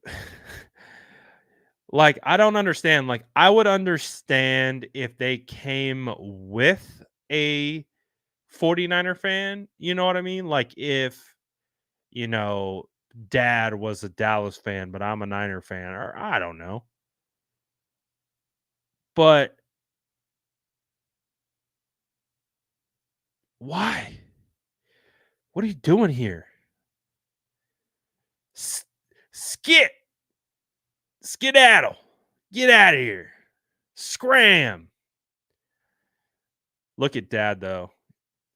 like, I don't understand. Like, I would understand if they came with a 49er fan, you know what I mean? Like, if, you know, dad was a Dallas fan, but I'm a Niner fan, or I don't know. But why? What are you doing here? S- skit, skedaddle, get out of here, scram. Look at dad though,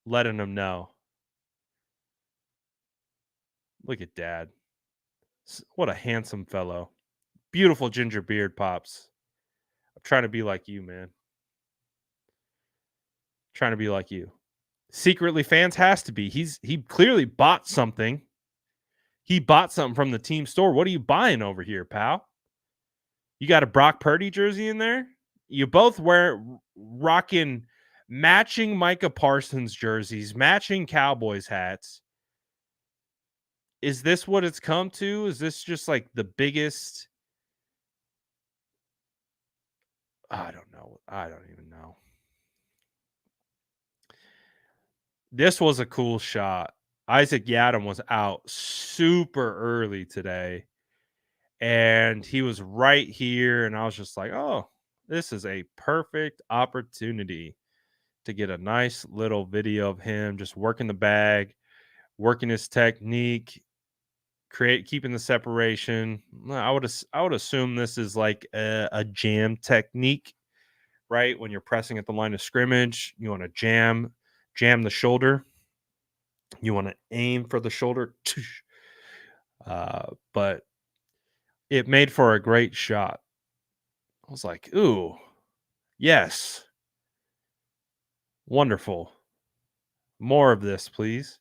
letting him know. Look at dad. What a handsome fellow. Beautiful ginger beard, pops. I'm trying to be like you, man. Trying to be like you. Secretly fans has to be. He clearly bought something. He bought something from the team store. What are you buying over here, pal? You got a Brock Purdy jersey in there? You both wear rocking matching Micah Parsons jerseys, matching Cowboys hats. Is this what it's come to? Is this just like the biggest? I don't know. I don't even know. This was a cool shot. Isaac Yadam was out super early today, and he was right here, and I was just like, "Oh, this is a perfect opportunity to get a nice little video of him just working the bag, working his technique, keeping the separation." I would assume this is like a jam technique, right? When you're pressing at the line of scrimmage, you want to jam the shoulder. You want to aim for the shoulder. But it made for a great shot. I was like, ooh, yes. Wonderful. More of this, please.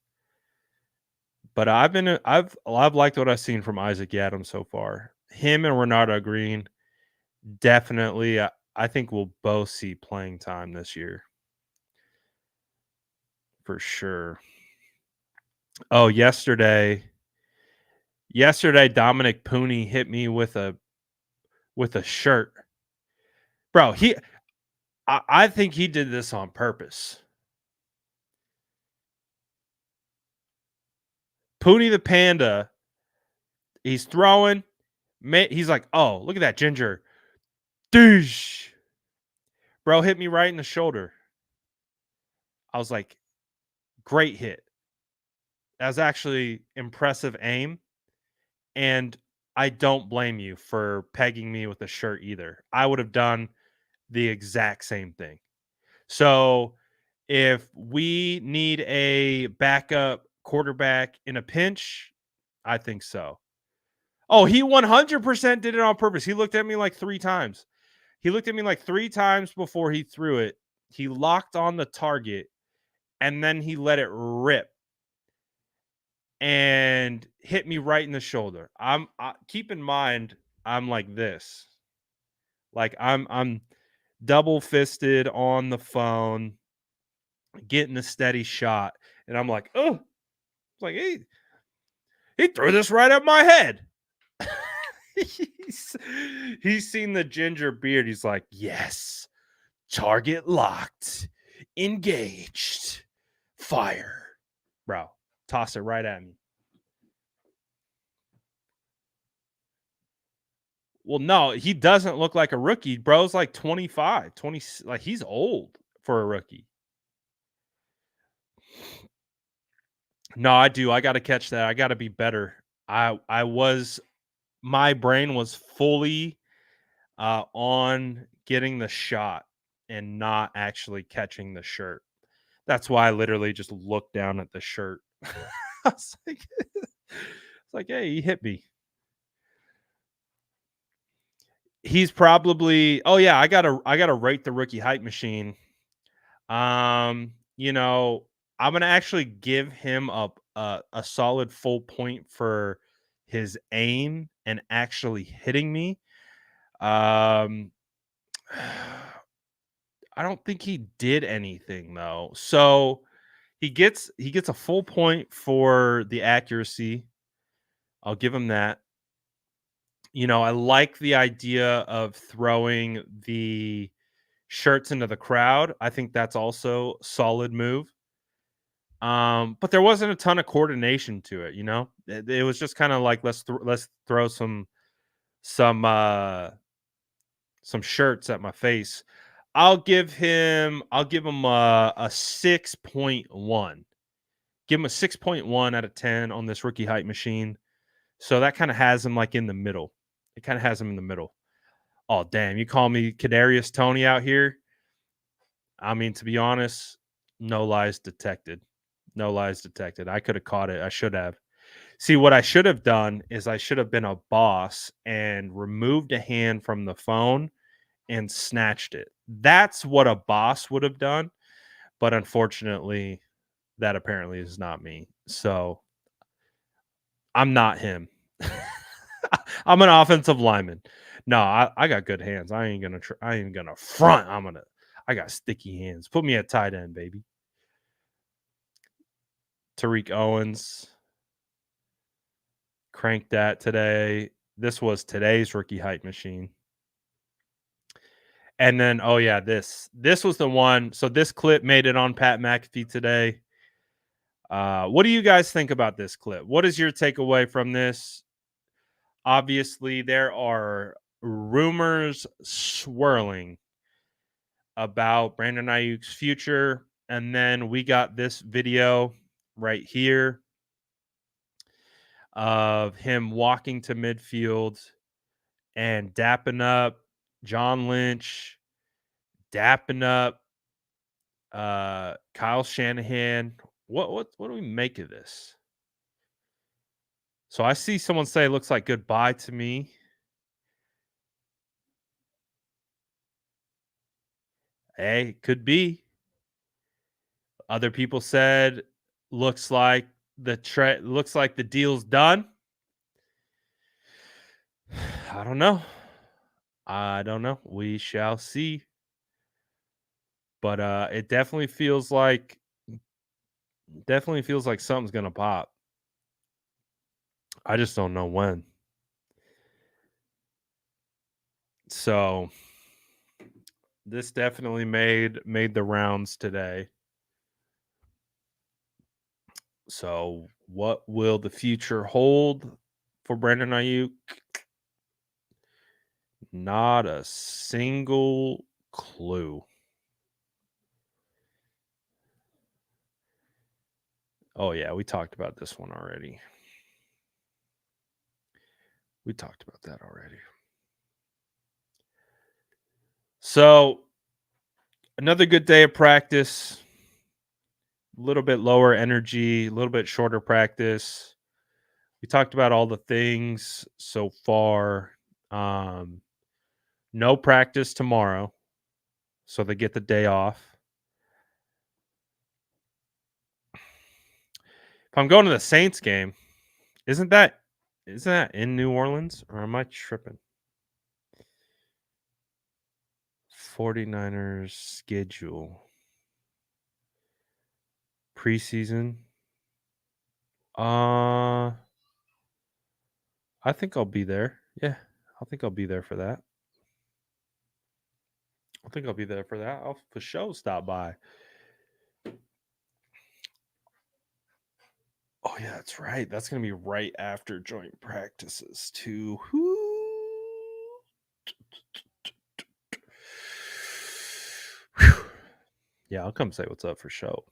But I've liked what I've seen from Isaac Adams so far. Him and Renardo Green definitely I think we'll both see playing time this year. For sure. Oh, yesterday Dominic Pooney hit me with a shirt. Bro, I think he did this on purpose. Poonie the Panda, he's throwing. He's like, oh, look at that ginger. Douche. Bro hit me right in the shoulder. I was like, great hit. That was actually impressive aim. And I don't blame you for pegging me with a shirt either. I would have done the exact same thing. So if we need a backup quarterback in a pinch, I think so. Oh, he 100% did it on purpose. He looked at me like 3 times. He looked at me like 3 times before he threw it. He locked on the target and then he let it rip and hit me right in the shoulder. Keep in mind I'm like this. Like I'm double fisted on the phone getting a steady shot and I'm like, "Oh, like he threw this right at my head." he's, he's seen the ginger beard. He's like, yes, target locked, engaged, fire. Bro, toss it right at me. Well, no, he doesn't look like a rookie. Bro's like 25, 20, like he's old for a rookie. No, I do. I got to catch that. I got to be better. I was my brain was fully on getting the shot and not actually catching the shirt. That's why I literally just looked down at the shirt. I was like, it's like, hey, he hit me. He's probably. Oh yeah, I gotta rate the rookie hype machine. You know, I'm gonna actually give him a solid full point for his aim and actually hitting me. Um, I don't think he did anything though. So he gets a full point for the accuracy. I'll give him that. You know, I like the idea of throwing the shirts into the crowd. I think that's also solid move. But there wasn't a ton of coordination to it, you know? It was just kind of like let's throw some some shirts at my face. I'll give him a 6.1. Give him a 6.1 out of 10 on this rookie hype machine. So that kind of has him like in the middle. It kind of has him in the middle. Oh damn, you call me Kadarius Tony out here? I mean, to be honest, no lies detected. No lies detected. I could have caught it. I should have. See, what I should have done is I should have been a boss and removed a hand from the phone and snatched it. That's what a boss would have done. But unfortunately, that apparently is not me. So I'm not him. I'm an offensive lineman. No, I got good hands. I ain't gonna front. I got sticky hands. Put me at tight end, baby. Tariq Owens cranked that today. This was today's rookie hype machine. And then, oh yeah, this was the one. So this clip made it on Pat McAfee today. What do you guys think about this clip? What is your takeaway from this? Obviously, there are rumors swirling about Brandon Ayuk's future. And then we got this video right here of him walking to midfield and dapping up John Lynch, dapping up Kyle Shanahan. What do we make of this? So I see someone say it looks like goodbye to me. Hey, could be. Other people said looks like the deal's done. I don't know. I don't know. We shall see. But it definitely feels like something's gonna pop. I just don't know when. So This definitely made the rounds today. So, what will the future hold for Brandon Aiyuk? Not a single clue. Oh yeah, we talked about this one already. We talked about that already. So, another good day of practice. A little bit lower energy, a little bit shorter practice. We talked about all the things so far. No practice tomorrow, so they get the day off. If I'm going to the Saints game, isn't that in New Orleans, or am I tripping? 49ers schedule. Preseason. I think I'll be there. Yeah, I think I'll be there for that. I'll for sure stop by. Oh yeah, that's right. That's gonna be right after joint practices too. Yeah, I'll come say what's up for sure.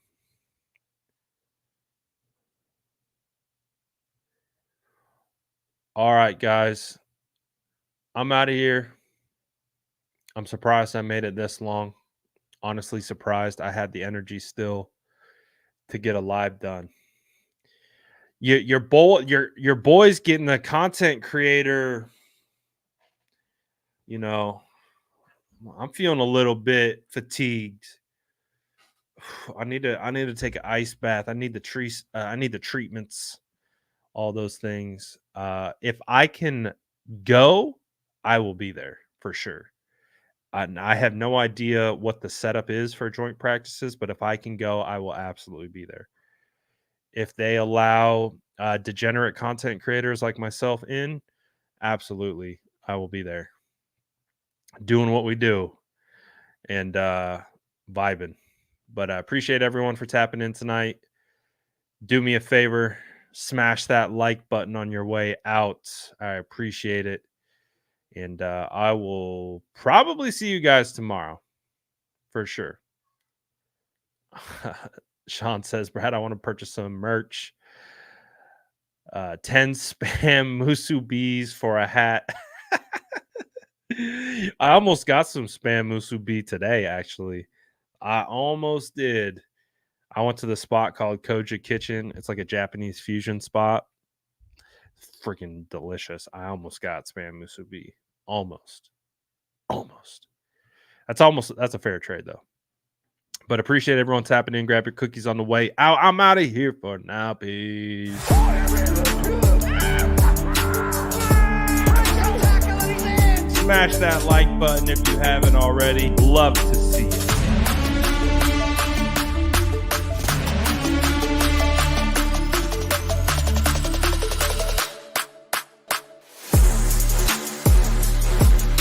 All right, guys. I'm out of here. I'm surprised I made it this long. Honestly surprised I had the energy still to get a live done. Your boy's getting a content creator, you know. I'm feeling a little bit fatigued. I need to take an ice bath. I need the trees. I need the treatments. All those things. If I can go, I will be there for sure. I have no idea what the setup is for joint practices, but if I can go, I will absolutely be there. If they allow degenerate content creators like myself in, absolutely, I will be there, doing what we do and vibing. But I appreciate everyone for tapping in tonight. Do me a favor, smash that like button on your way out. I appreciate it. And I will probably see you guys tomorrow for sure. Sean says, Brad, I want to purchase some merch. 10 spam musu bees for a hat. I almost got some spam musu bee today, actually. I almost did. I went to the spot called Koja Kitchen. It's like a Japanese fusion spot. Freaking delicious. I almost got spam musubi. Almost. That's a fair trade though. But appreciate everyone tapping in. Grab your cookies on the way out. I'm out of here for now. Peace. Smash that like button if you haven't already. Love to see you.